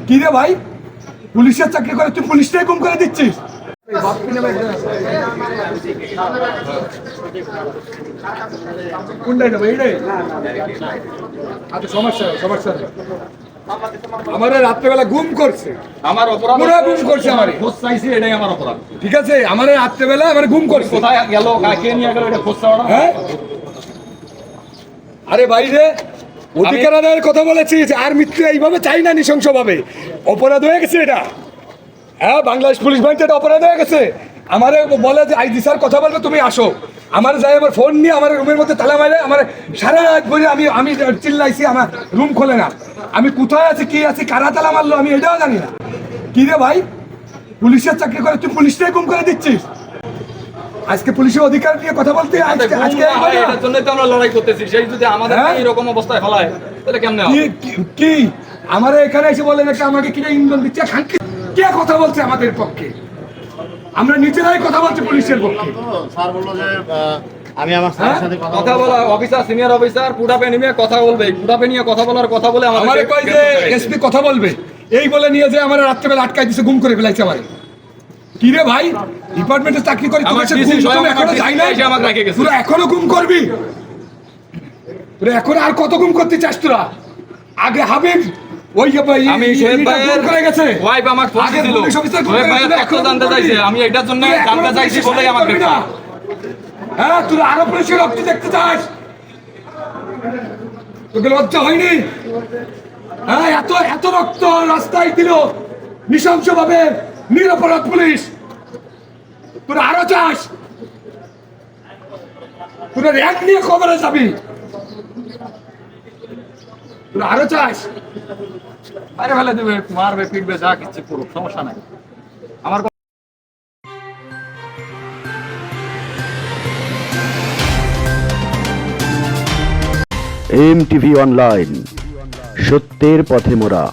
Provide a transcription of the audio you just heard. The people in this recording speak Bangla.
কি রে ভাই, পুলিশের চাকরি করে তুই পুলিশটাই গুম করে দিচ্ছিস? কোনটাই নেবো এইটাই? আচ্ছা সমস্যা সমস্যা নেই। আমার রাত্রেবেলা গুম করছে, আমার অপরাধ পুরো গুম করছে আমারে। খোঁজ চাইছি, এটাই আমার অপরাধ। ঠিক আছে, আমার রাত্রেবেলা আমার গুম করছে। কোথায় গেল, কাকে নিয়ে গেল, এটা খোঁজ চাওয়া? হ্যাঁ আরে ভাই রে, অধিকার আদায়ের কথা বলেছিস, আর মৃত্যু এইভাবে চাই না নৃশংসভাবে। অপরাধ হয়ে গেছে এটা। হ্যাঁ, বাংলাদেশ পুলিশ বাহিনীতে এটা অপরাধ হয়ে গেছে। আমারে বলে যে আইজি স্যার কথা বলবে, তুমি আসো। আমার যাই আমার ফোন নিয়ে আমার রুমের মধ্যে তালা মারে, আমার সারা রাত ধরে আমি চিল্লাইছি, আমার রুম খোলে না। আমি কোথায় আছি, কি আছি, কারা তালা মারলো আমি এটাও জানি না। কি রে ভাই, পুলিশের চাকরি করে তুই পুলিশটাই গুম করে দিচ্ছিস? আজকে পুলিশের অধিকার নিয়ে কথা বলতে আজকে এটার জন্যই তো আমরা লড়াই করতেছি। সেই যদি আমাদের এরকম অবস্থায় ফেলায়, তাহলে কেমনে হবে? কি আমার এখানে এসে বলেন একটা আমাকে কিনে ইন্ধন দিচ্ছে, কে কথা বলছে আমাদের পক্ষে? আমরা নিজেরাই কথা বলছি পুলিশের পক্ষে। স্যার বললো যে আমি আমার স্যারের সাথে কথা বলা অফিসার, সিনিয়র অফিসার পুটাপে নিয়ে কথা বলবে, পুটাপে নিয়ে কথা বলার কথা বলে আমারে কই যে এসপি কথা বলবে, এই বলে নিয়ে যে আমার রাত্রেবেলা আটকাই দিছে, গুম করে ফেলাইছে আমারে। কি রে ভাই, ডিপার্টমেন্টে চাকরি করি, তোমার সাথে গুম তুমি এখনো যাই না, আমাকে রেখে গেছে। তোরা এখনো গুম করবি? তোরা এখন আর কত গুম করতে চাস তোরা? আগে হাবিব ওই আমি শোয়েব ভাইয়ের করে গেছে, ওয়াইফ আমাকে ফোন আগে দিছিল, পুলিশ অফিসার শোয়েব ভাইয়ের তথ্য জানতে চাইছে, আমি এটার জন্য জানতে চাইছি বলেই আমাকে। হ্যাঁ, তোরা আরো পুলিশের রক্ত দেখতে চাস? তোকে লজ্জা হয়নি? হ্যাঁ, এত এত রক্ত রাস্তায় দিল নৃশংস ভাবে নিরপরাধ পুলিশ। তোরা আরো চাস? তোরা র্যাঙ্ক নিয়ে খবরে যাবি? তোরা আরো চাস? আরে ফেলে দেবে, মারবে, পিটবে, যা কিছু করুক, সমস্যা নাই আমার। MTV অনলাইন, সত্যের পথে মোরা।